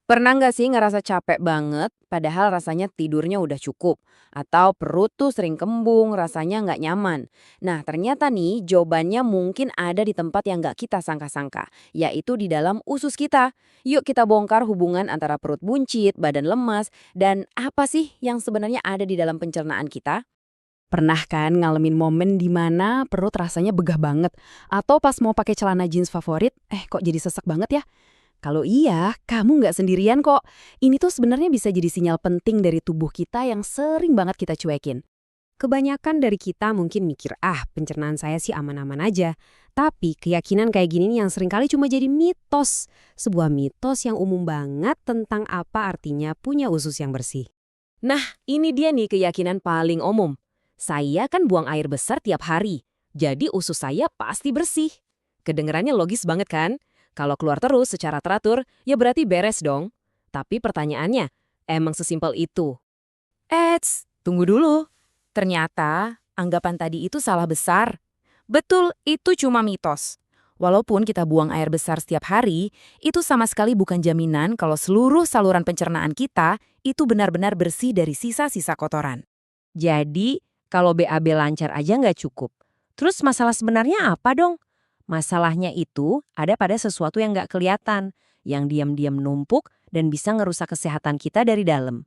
Pernah nggak sih ngerasa capek banget, padahal rasanya tidurnya udah cukup? Atau perut tuh sering kembung, rasanya nggak nyaman? Nah, ternyata nih jawabannya mungkin ada di tempat yang nggak kita sangka-sangka, yaitu di dalam usus kita. Yuk kita bongkar hubungan antara perut buncit, badan lemas, dan apa sih yang sebenarnya ada di dalam pencernaan kita? Pernah kan ngalamin momen di mana perut rasanya begah banget? Atau pas mau pakai celana jeans favorit, kok jadi sesek banget ya? Kalau iya, kamu nggak sendirian kok. Ini tuh sebenarnya bisa jadi sinyal penting dari tubuh kita yang sering banget kita cuekin. Kebanyakan dari kita mungkin mikir, pencernaan saya sih aman-aman aja. Tapi keyakinan kayak gini nih yang seringkali cuma jadi mitos. Sebuah mitos yang umum banget tentang apa artinya punya usus yang bersih. Nah, ini dia nih keyakinan paling umum. Saya kan buang air besar tiap hari, jadi usus saya pasti bersih. Kedengerannya logis banget kan? Kalau keluar terus secara teratur, ya berarti beres dong. Tapi pertanyaannya, emang sesimpel itu? Eits, tunggu dulu. Ternyata anggapan tadi itu salah besar. Betul, itu cuma mitos. Walaupun kita buang air besar setiap hari, itu sama sekali bukan jaminan kalau seluruh saluran pencernaan kita itu benar-benar bersih dari sisa-sisa kotoran. Jadi, kalau BAB lancar aja nggak cukup. Terus masalah sebenarnya apa dong? Masalahnya itu ada pada sesuatu yang nggak kelihatan, yang diam-diam numpuk dan bisa ngerusak kesehatan kita dari dalam.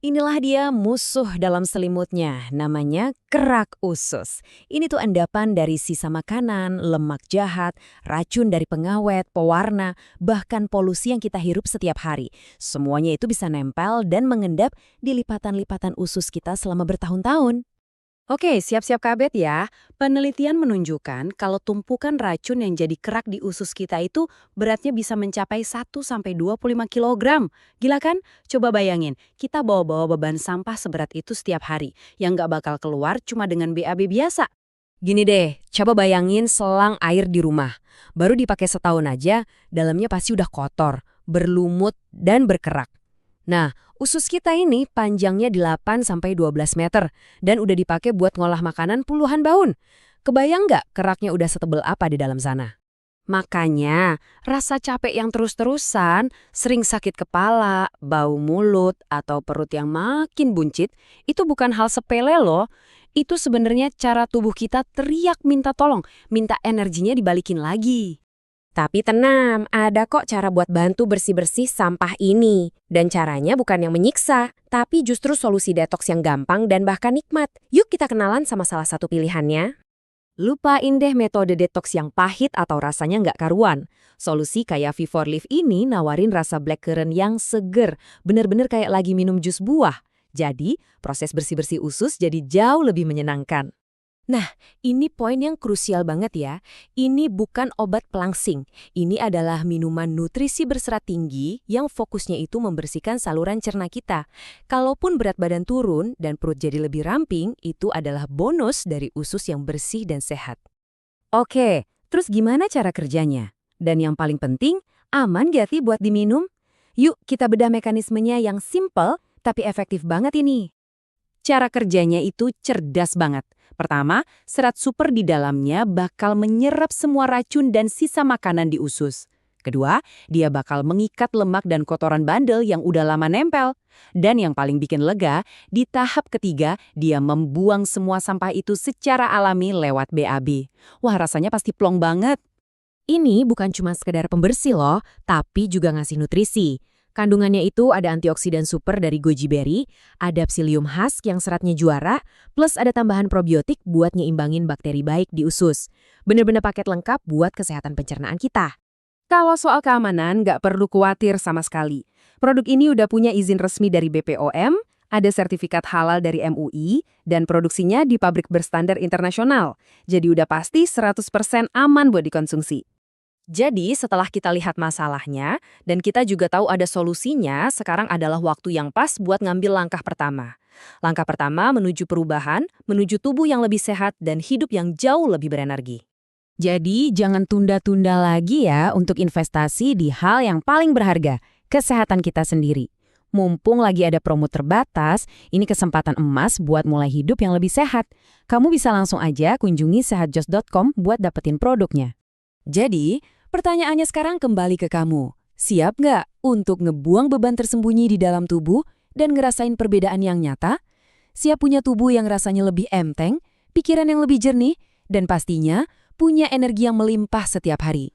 Inilah dia musuh dalam selimutnya, namanya kerak usus. Ini tuh endapan dari sisa makanan, lemak jahat, racun dari pengawet, pewarna, bahkan polusi yang kita hirup setiap hari. Semuanya itu bisa nempel dan mengendap di lipatan-lipatan usus kita selama bertahun-tahun. Oke, siap-siap kabet ya. Penelitian menunjukkan kalau tumpukan racun yang jadi kerak di usus kita itu beratnya bisa mencapai 1–25 kilogram. Gila kan? Coba bayangin, kita bawa-bawa beban sampah seberat itu setiap hari, yang nggak bakal keluar cuma dengan BAB biasa. Gini deh, coba bayangin selang air di rumah. Baru dipakai setahun aja, dalamnya pasti udah kotor, berlumut, dan berkerak. Nah, usus kita ini panjangnya 8–12 meter dan udah dipakai buat ngolah makanan puluhan tahun. Kebayang nggak keraknya udah setebel apa di dalam sana? Makanya, rasa capek yang terus-terusan, sering sakit kepala, bau mulut, atau perut yang makin buncit, itu bukan hal sepele loh. Itu sebenarnya cara tubuh kita teriak minta tolong, minta energinya dibalikin lagi. Tapi tenang, ada kok cara buat bantu bersih-bersih sampah ini. Dan caranya bukan yang menyiksa, tapi justru solusi detoks yang gampang dan bahkan nikmat. Yuk kita kenalan sama salah satu pilihannya. Lupain deh metode detoks yang pahit atau rasanya nggak karuan. Solusi kayak V4 Leaf ini nawarin rasa blackcurrant yang seger, bener-bener kayak lagi minum jus buah. Jadi, proses bersih-bersih usus jadi jauh lebih menyenangkan. Nah, ini poin yang krusial banget ya. Ini bukan obat pelangsing. Ini adalah minuman nutrisi berserat tinggi yang fokusnya itu membersihkan saluran cerna kita. Kalaupun berat badan turun dan perut jadi lebih ramping, itu adalah bonus dari usus yang bersih dan sehat. Oke, terus gimana cara kerjanya? Dan yang paling penting, aman gak sih buat diminum? Yuk kita bedah mekanismenya yang simple tapi efektif banget ini. Cara kerjanya itu cerdas banget. Pertama, serat super di dalamnya bakal menyerap semua racun dan sisa makanan di usus. Kedua, dia bakal mengikat lemak dan kotoran bandel yang udah lama nempel. Dan yang paling bikin lega, di tahap ketiga, dia membuang semua sampah itu secara alami lewat BAB. Wah, rasanya pasti plong banget. Ini bukan cuma sekedar pembersih loh, tapi juga ngasih nutrisi. Kandungannya itu ada antioksidan super dari goji berry, ada psyllium husk yang seratnya juara, plus ada tambahan probiotik buat nyeimbangin bakteri baik di usus. Bener-bener paket lengkap buat kesehatan pencernaan kita. Kalau soal keamanan, nggak perlu khawatir sama sekali. Produk ini udah punya izin resmi dari BPOM, ada sertifikat halal dari MUI, dan produksinya di pabrik berstandar internasional. Jadi udah pasti 100% aman buat dikonsumsi. Jadi setelah kita lihat masalahnya, dan kita juga tahu ada solusinya, sekarang adalah waktu yang pas buat ngambil langkah pertama. Langkah pertama menuju perubahan, menuju tubuh yang lebih sehat dan hidup yang jauh lebih berenergi. Jadi jangan tunda-tunda lagi ya untuk investasi di hal yang paling berharga, kesehatan kita sendiri. Mumpung lagi ada promo terbatas, ini kesempatan emas buat mulai hidup yang lebih sehat. Kamu bisa langsung aja kunjungi sehatjust.com buat dapetin produknya. Jadi, pertanyaannya sekarang kembali ke kamu. Siap nggak untuk ngebuang beban tersembunyi di dalam tubuh dan ngerasain perbedaan yang nyata? Siap punya tubuh yang rasanya lebih enteng, pikiran yang lebih jernih, dan pastinya punya energi yang melimpah setiap hari.